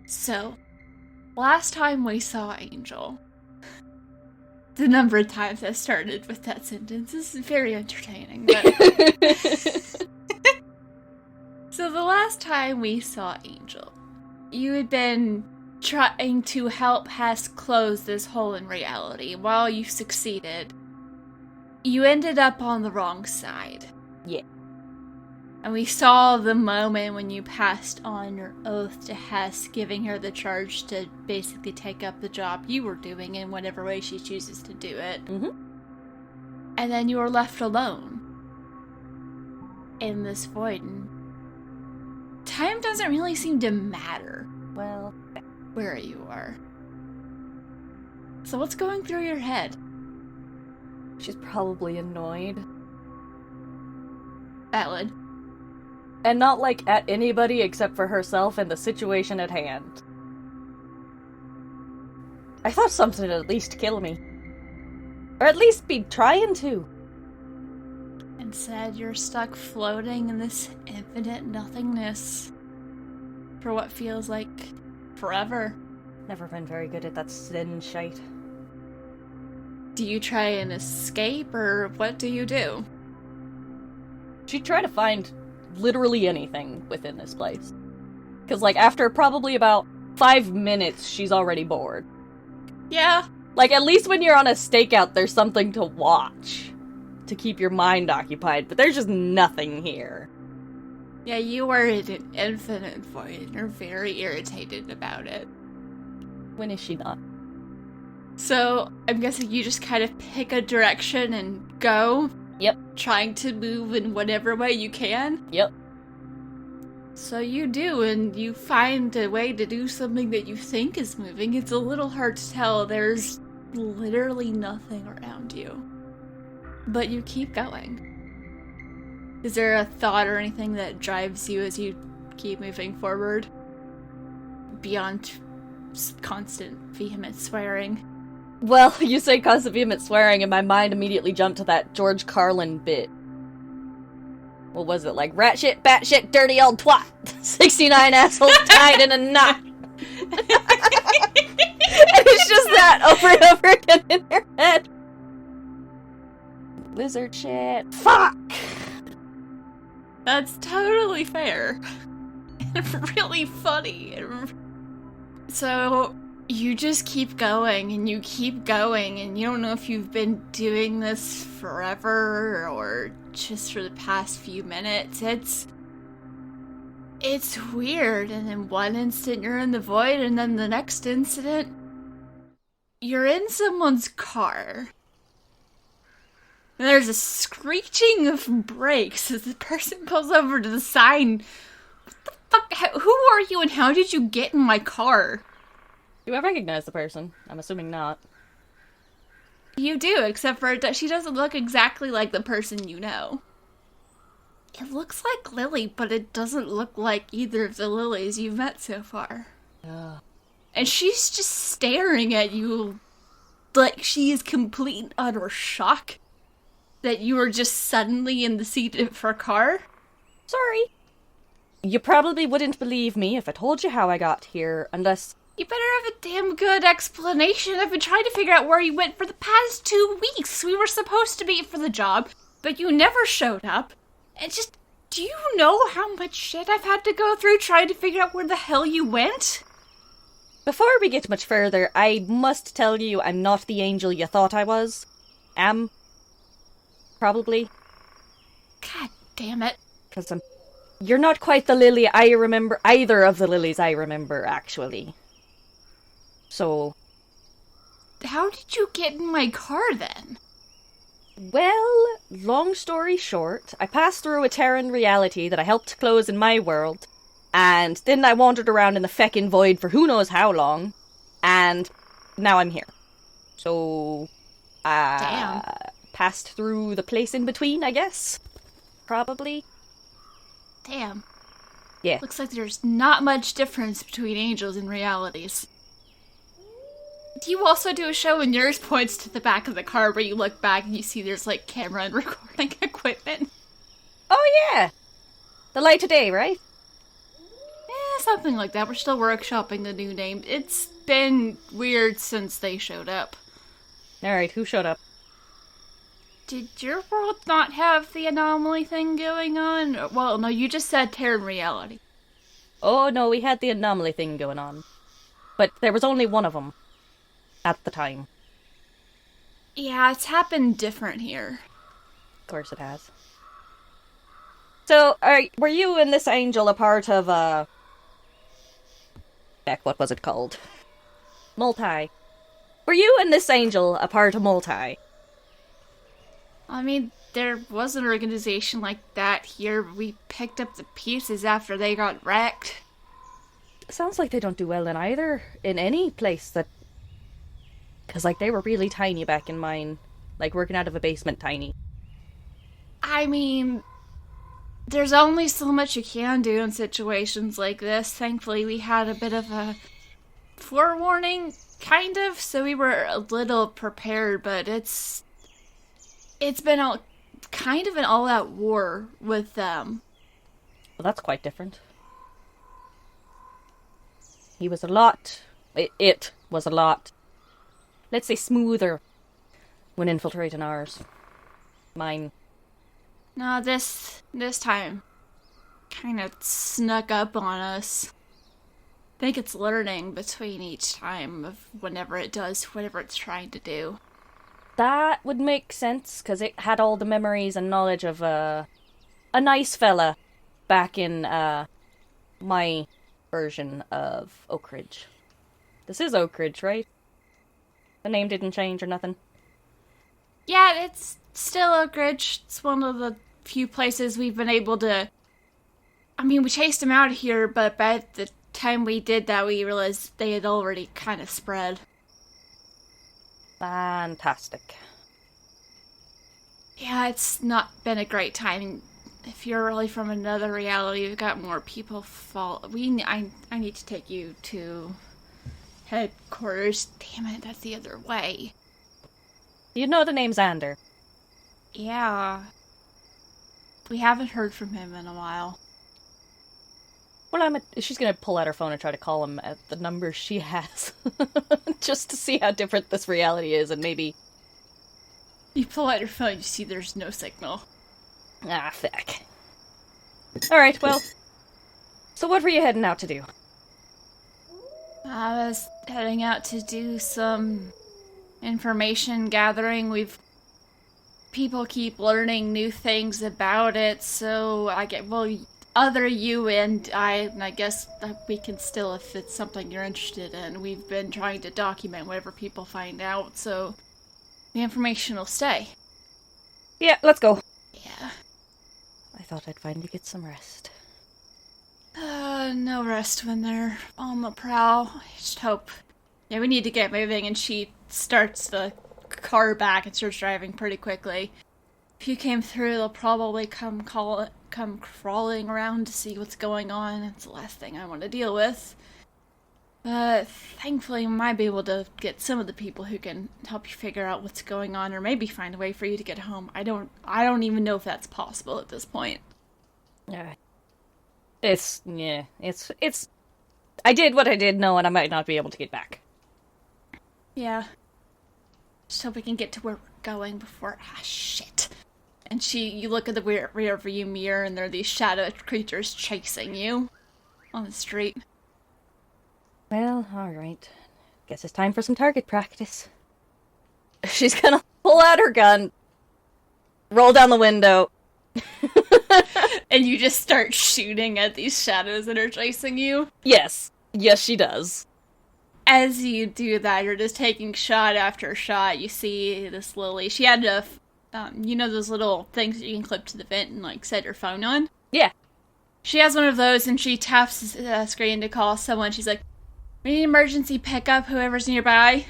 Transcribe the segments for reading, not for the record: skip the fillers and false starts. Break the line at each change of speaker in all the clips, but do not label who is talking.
So, last time we saw Angel, the number of times I started with that sentence is very entertaining. But so the last time we saw Angel, you had been trying to help Hess close this hole in reality. While you succeeded, you ended up on the wrong side.
Yeah.
And we saw the moment when you passed on your oath to Hess, giving her the charge to basically take up the job you were doing in whatever way she chooses to do it.
Mm-hmm.
And then you were left alone in this void. And time doesn't really seem to matter.
Well,
where you are. So what's going through your head?
she's probably annoyed.
Valid.
And not, like, at anybody except for herself and the situation at hand. I thought something would at least kill me. Or at least be trying to.
Instead, you're stuck floating in this infinite nothingness for what feels like forever.
Never been very good at that sin shite.
Do you try and escape, or what do you do?
She'd try to find literally anything within this place. Because, like, after probably about 5 minutes, she's already bored.
Yeah.
Like, at least when you're on a stakeout, there's something to watch. To keep your mind occupied, but there's just nothing here.
Yeah, you are in an infinite void, and you're very irritated about it.
When is she not?
So, I'm guessing you just kind of pick a direction and go?
Yep.
Trying to move in whatever way you can?
Yep.
So you do, and you find a way to do something that you think is moving. It's a little hard to tell. There's literally nothing around you. But you keep going. Is there a thought or anything that drives you as you keep moving forward? Beyond constant vehement swearing?
Well, you say constant vehement swearing, and my mind immediately jumped to that George Carlin bit. What was it, like, rat shit, bat shit, dirty old twat, 69 assholes tied in a knot. And it's just that over and over again in her head. Lizard shit. Fuck!
That's totally fair. And really funny. So, you just keep going, and you keep going, and you don't know if you've been doing this forever, or just for the past few minutes. It's weird, and in one instant you're in the void, and then the next instant, you're in someone's car. And there's a screeching of brakes as the person pulls over to the side. What the fuck? Who are you, and how did you get in my car?
Do I recognize the person? I'm assuming not.
You do, except for that she doesn't look exactly like the person you know. It looks like Lily, but it doesn't look like either of the Lilies you've met so far. And she's just staring at you like she is complete and utter shock that you were just suddenly in the seat of her car.
Sorry. You probably wouldn't believe me if I told you how I got here, unless...
You better have a damn good explanation. I've been trying to figure out where you went for the past 2 weeks. We were supposed to meet for the job, but you never showed up. And just, do you know how much shit I've had to go through trying to figure out where the hell you went?
Before we get much further, I must tell you I'm not the angel you thought I was. Am. Probably.
God damn it.
Because you're not quite the Lily I remember, either of the Lilies I remember, actually. So...
How did you get in my car, then?
Well, long story short, I passed through a Terran reality that I helped close in my world, and then I wandered around in the feckin' void for who knows how long, and now I'm here. So...
Damn.
Passed through the place in between, I guess? Probably?
Damn.
Yeah.
Looks like there's not much difference between angels and realities. Do you also do a show and yours points to the back of the car where you look back and you see there's, like, camera and recording equipment?
Oh, yeah! The light today, right?
something like that. We're still workshopping the new name. It's been weird since they showed up.
Alright, who showed up?
Did your world not have the anomaly thing going on? Well, no, you just said Terran reality.
Oh no, we had the anomaly thing going on. But there was only one of them. At the time.
Yeah, it's happened different here.
Of course it has. So, were you and this angel a part of, Heck, what was it called? Multae. Were you and this angel a part of Multae?
I mean, there was an organization like that here. We picked up the pieces after they got wrecked.
Sounds like they don't do well in any place that... Because, like, they were really tiny back in mine. Like, working out of a basement tiny.
I mean, there's only so much you can do in situations like this. Thankfully, we had a bit of a forewarning, kind of, so we were a little prepared, but it's been kind of an all-out war with them.
Well, that's quite different. He was a lot. It was a lot. Let's say smoother when infiltrating ours. Mine.
No, this time kind of snuck up on us. I think it's learning between each time of whenever it does whatever it's trying to do.
That would make sense, because it had all the memories and knowledge of a nice fella back in my version of Oak Ridge. This is Oak Ridge, right? The name didn't change or nothing?
Yeah, it's still Oak Ridge. It's one of the few places we've been able to... I mean, we chased them out of here, but by the time we did that, we realized they had already kind of spread.
Fantastic.
Yeah, it's not been a great time. If you're really from another reality, you've got more people fall... I need to take you to headquarters. Damn it, that's the other way.
You know the name's Xander.
Yeah. We haven't heard from him in a while.
Well, she's gonna pull out her phone and try to call him at the number she has. Just to see how different this reality is, and maybe...
You pull out your phone, you see there's no signal.
Ah, fuck. Alright, well... So what were you heading out to do?
I was heading out to do some information gathering. People keep learning new things about it, so other you and I guess that we can still, if it's something you're interested in. We've been trying to document whatever people find out, so the information will stay.
Yeah, let's go.
Yeah.
I thought I'd finally get some rest.
No rest when they're on the prowl. I just hope. Yeah, we need to get moving, and she starts the car back and starts driving pretty quickly. If you came through, they'll probably come crawling around to see what's going on. It's the last thing I want to deal with. But thankfully, we might be able to get some of the people who can help you figure out what's going on, or maybe find a way for you to get home. I don't even know if that's possible at this point.
Yeah. It's... I did what I did know, and I might not be able to get back.
Yeah. Just hope we can get to where we're going before... shit. And you look at the rear view mirror, and there are these shadow creatures chasing you on the street.
Well, alright. Guess it's time for some target practice. She's gonna pull out her gun, roll down the window.
And you just start shooting at these shadows that are chasing you?
Yes. Yes, she does.
As you do that, you're just taking shot after shot. You see this Lily. She had those little things that you can clip to the vent and, like, set your phone on?
Yeah.
She has one of those, and she taps the screen to call someone. She's like, "We need emergency pickup, whoever's nearby."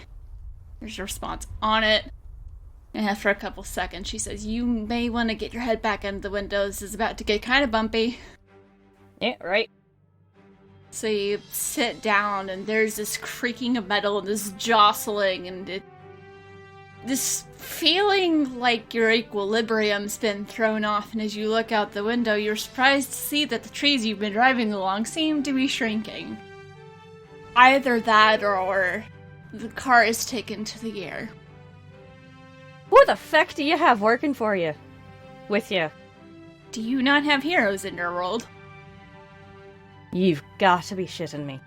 There's a response on it. And after a couple seconds, she says, "You may want to get your head back into the window. This is about to get kind of bumpy."
Yeah, right.
So you sit down, and there's this creaking of metal and this jostling, and this feeling like your equilibrium's been thrown off, and as you look out the window, you're surprised to see that the trees you've been driving along seem to be shrinking. Either that or the car is taken to the air.
Who the feck do you have working for you? With you?
Do you not have heroes in your world?
You've got to be shitting me.